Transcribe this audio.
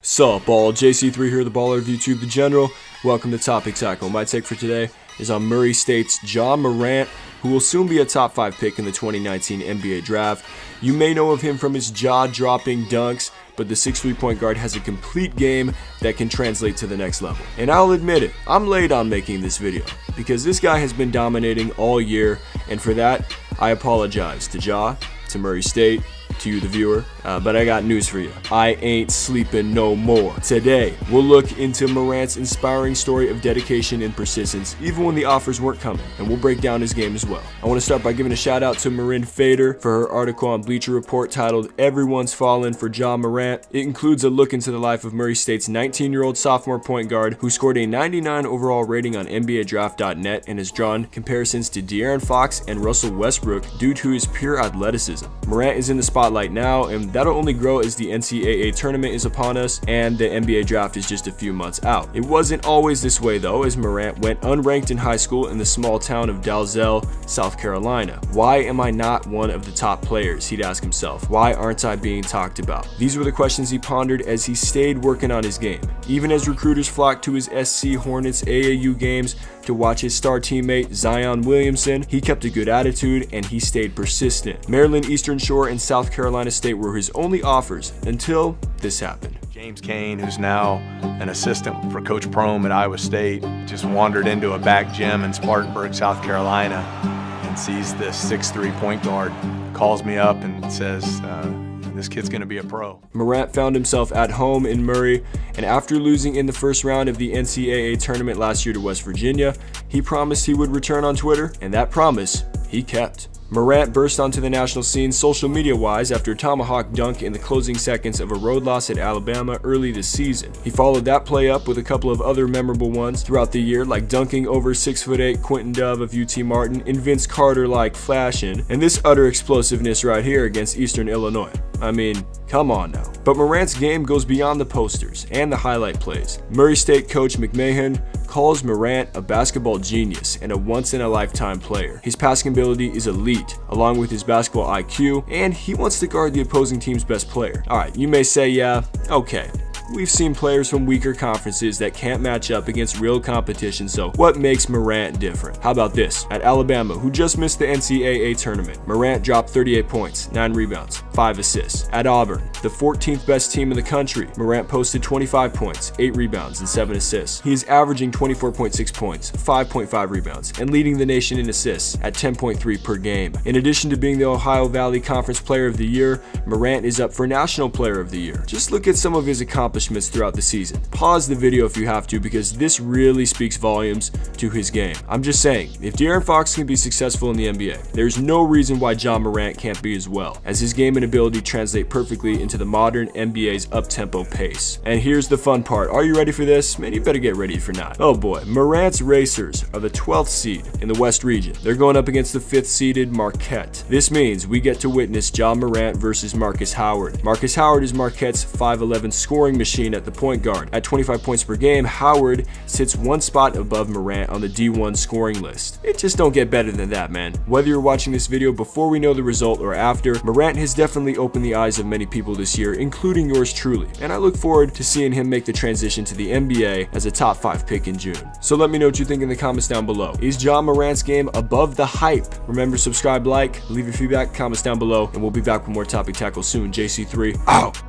Sup all, JC3 here, the baller of YouTube, the general. Welcome to Topic Tackle. My take for today is on Murray State's Ja Morant, who will soon be a top 5 pick in the 2019 NBA draft. You may know of him from his jaw-dropping dunks, but the 6'3" point guard has a complete game that can translate to the next level. And I'll admit it, I'm late on making this video, because this guy has been dominating all year, and for that, I apologize to Ja, to Murray State, to you the viewer, but I got news for you. I ain't sleeping no more. Today, we'll look into Morant's inspiring story of dedication and persistence, even when the offers weren't coming, and we'll break down his game as well. I want to start by giving a shout out to Marin Fader for her article on Bleacher Report titled "Everyone's Fallen for Ja Morant." It includes a look into the life of Murray State's 19-year-old sophomore point guard who scored a 99 overall rating on NBADraft.net and has drawn comparisons to De'Aaron Fox and Russell Westbrook due to his pure athleticism. Morant is in the spotlight now, and that'll only grow as the NCAA tournament is upon us and the NBA draft is just a few months out. It wasn't always this way though, as Morant went unranked in high school in the small town of Dalzell, South Carolina. Why am I not one of the top players? He'd ask himself. Why aren't I being talked about? These were the questions he pondered as he stayed working on his game. Even as recruiters flocked to his SC Hornets AAU games to watch his star teammate Zion Williamson, he kept a good attitude and he stayed persistent. Maryland Eastern Shore and South Carolina State were his only offers until this happened. James Kane, who's now an assistant for Coach Prohm at Iowa State, just wandered into a back gym in Spartanburg, South Carolina, and sees this 6'3" point guard, calls me up and says, this kid's going to be a pro. Morant found himself at home in Murray, and after losing in the first round of the NCAA tournament last year to West Virginia, he promised he would return on Twitter, and that promise he kept. Morant burst onto the national scene social media-wise after a tomahawk dunk in the closing seconds of a road loss at Alabama early this season. He followed that play up with a couple of other memorable ones throughout the year, like dunking over 6'8" Quentin Dove of UT Martin and Vince Carter like flashing, and this utter explosiveness right here against Eastern Illinois. I mean, come on now. But Morant's game goes beyond the posters and the highlight plays. Murray State coach McMahon calls Morant a basketball genius and a once-in-a-lifetime player. His passing ability is elite, along with his basketball IQ, and he wants to guard the opposing team's best player. Alright, you may say, yeah, okay. We've seen players from weaker conferences that can't match up against real competition, so what makes Morant different? How about this? At Alabama, who just missed the NCAA tournament, Morant dropped 38 points, 9 rebounds, 5 assists. At Auburn, the 14th best team in the country, Morant posted 25 points, 8 rebounds, and 7 assists. He is averaging 24.6 points, 5.5 rebounds, and leading the nation in assists at 10.3 per game. In addition to being the Ohio Valley Conference Player of the Year, Morant is up for National Player of the Year. Just look at some of his accomplishments throughout the season. Pause the video if you have to, because this really speaks volumes to his game. I'm just saying, if De'Aaron Fox can be successful in the NBA, there's no reason why Ja Morant can't be as well, as his game and ability translate perfectly into the modern NBA's up-tempo pace. And here's the fun part. Are you ready for this? Man, you better get ready for not. Oh boy, Morant's Racers are the 12th seed in the West region. They're going up against the 5th seeded Marquette. This means we get to witness Ja Morant versus Marcus Howard. Marcus Howard is Marquette's 5'11" scoring machine at the point guard. At 25 points per game, Howard sits one spot above Morant on the D1 scoring list. It just don't get better than that, man. Whether you're watching this video before we know the result or after, Morant has definitely opened the eyes of many people this year, including yours truly, and I look forward to seeing him make the transition to the NBA as a top 5 pick in June. So let me know what you think in the comments down below. Is Ja Morant's game above the hype? Remember, subscribe, like, leave your feedback, comments down below, and we'll be back with more Topic Tackle soon. JC3 out.